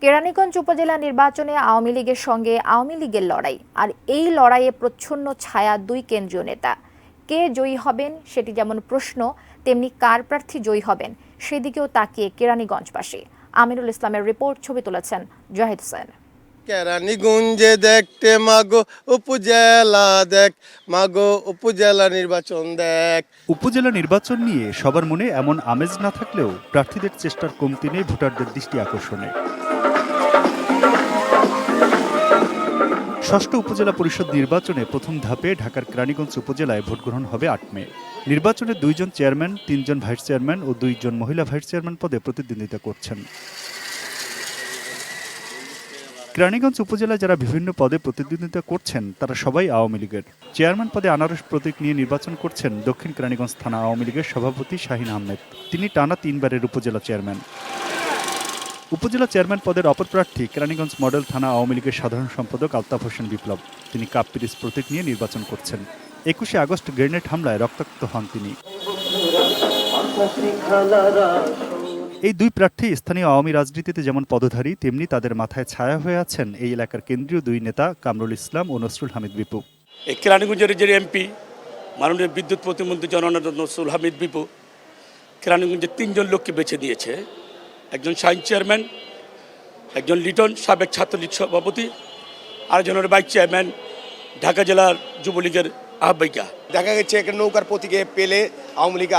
কেরানীগঞ্জ উপজেলা নির্বাচনে আওয়ামী লীগের সঙ্গে আওয়ামী লীগের লড়াই, আর এই লড়াইয়ে প্রচ্ছন্ন ছায়া দুই কেন্দ্রীয় নেতা। কে জয়ী হবেন সেটি যেমন প্রশ্ন, তেমনি কার প্রার্থী জয়ী হবেন সেদিকেও তাকিয়ে কেরানীগঞ্জবাসী। আমিনুল ইসলামের রিপোর্ট, ছবি তুলেছেন জাহিদ হোসেন। কেরানীগঞ্জে দেখতে মাগো উপজেলা দেখ, মাগো উপজেলা নির্বাচন দেখ। উপজেলা নির্বাচন নিয়ে সবার মনে এমন আমেজ না থাকলেও প্রার্থীদের চেষ্টার কমতি নেই ভোটারদের দৃষ্টি আকর্ষণে। ষষ্ঠ উপজেলা পরিষদ নির্বাচনে প্রথম ধাপে ঢাকার কেরানীগঞ্জ উপজেলায় ভোটগ্রহণ হবে ৮ মে। নির্বাচনে ২ জন চেয়ারম্যান, ৩ জন ভাইস চেয়ারম্যান ও ২ জন মহিলা ভাইস চেয়ারম্যান পদে প্রতিদ্বন্দ্বিতা করছেন। কেরানীগঞ্জ উপজেলায় যারা বিভিন্ন পদে প্রতিদ্বন্দ্বিতা করছেন তারা সবাই আওয়ামী লীগের। চেয়ারম্যান পদে আনারস প্রতীক নিয়ে নির্বাচন করছেন দক্ষিণ কেরানীগঞ্জ থানা আওয়ামী লীগের সভাপতি শাহিন আহমেদ। তিনি টানা ৩ বারের উপজেলা চেয়ারম্যান। উপজেলা চেয়ারম্যান পদের অপর প্রার্থী কেরানীগঞ্জ মডেল থানা আওয়ামী লীগের সাধারণ সম্পাদক আলতাফ হোসেন বিপ্লব। তিনি কাপ পিরিচ প্রতীক নিয়ে নির্বাচন করছেন। ২১শে আগস্ট গ্রেনেড হামলায় রক্তাক্ত হন তিনি। এই দুই প্রার্থী স্থানীয় আওয়ামী রাজনীতিতে যেমন পদধারী, তেমনি তাদের মাথায় ছায়া হয়ে আছেন এই এলাকার কেন্দ্রীয় দুই নেতা কামরুল ইসলাম ও নসরুল হামিদ বিপু। এই কেরানীগঞ্জের যে এমপি মাননীয় বিদ্যুৎ প্রতিমন্ত্রী জননেতা নসরুল হামিদ বিপু কেরানীগঞ্জের ৩ জন লোককে বেছে দিয়েছে। একজন শাহিন চেয়ারম্যান, একজন লিটন সাবেক ছাত্রলীগ সভাপতি, আরেকজনের ভাইস চেয়ারম্যান ঢাকা জেলার যুবলীগের আহ্বায়িকা। দেখা গেছে একটা নৌকার প্রতীকে পেলে আওয়ামী লীগে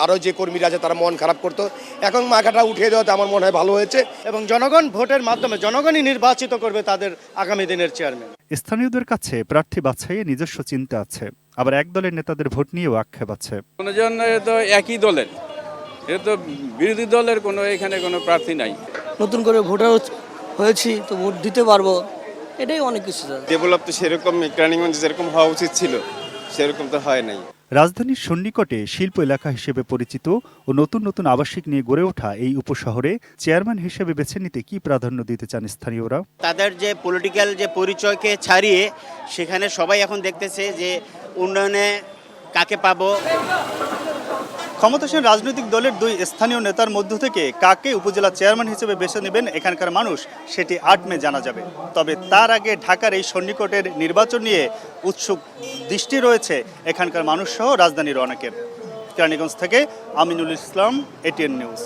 আরো যে কর্মীরা আছে তারা মন খারাপ করতো। এখন মাথাটা উঠিয়ে দেওয়াতে আমার মনে হয় ভালো হয়েছে, এবং জনগণ ভোটের মাধ্যমে জনগণই নির্বাচিত করবে তাদের আগামী দিনের চেয়ারম্যান। স্থানীয়দের কাছে প্রার্থী বাছাইয়ে নিজস্ব চিন্তা আছে, আবার এক দলের নেতাদের ভোট নিয়েও আক্ষেপ আছে। তো একই দলের, এটা তো বিরোধী দলের এখানে কোনো প্রার্থী নাই। নতুন করে ভোটার হয়েছি তো ভোট দিতে পারবো, এটাই অনেক কিছু। ডেভেলপ তো সেরকম কেরানীগঞ্জে যেরকম হওয়া উচিত ছিল সেরকম তো হয় নাই। রাজধানীর সন্নিকটে শিল্প এলাকা হিসেবে পরিচিত ও নতুন নতুন আবাসিক নিয়ে গড়ে ওঠা এই উপশহরে চেয়ারম্যান হিসেবে বেছে নিতে কি প্রাধান্য দিতে চান স্থানীয়রা? তাদের যে পলিটিক্যাল যে পরিচয়কে ছাড়িয়ে সেখানে সবাই এখন দেখতেছে যে উন্নয়নে কাকে পাবো। ক্ষমতাসীন রাজনৈতিক দলের দুই স্থানীয় নেতার মধ্য থেকে কাকে উপজেলা চেয়ারম্যান হিসেবে বেছে নেবেন এখানকার মানুষ, সেটি ৮ মে জানা যাবে। তবে তার আগে ঢাকার এই সন্নিকটের নির্বাচন নিয়ে উৎসুক দৃষ্টি রয়েছে এখানকার মানুষ সহ রাজধানীর অনেকের। কেরানীগঞ্জ থেকে আমিনুল ইসলাম, এটিএন নিউজ।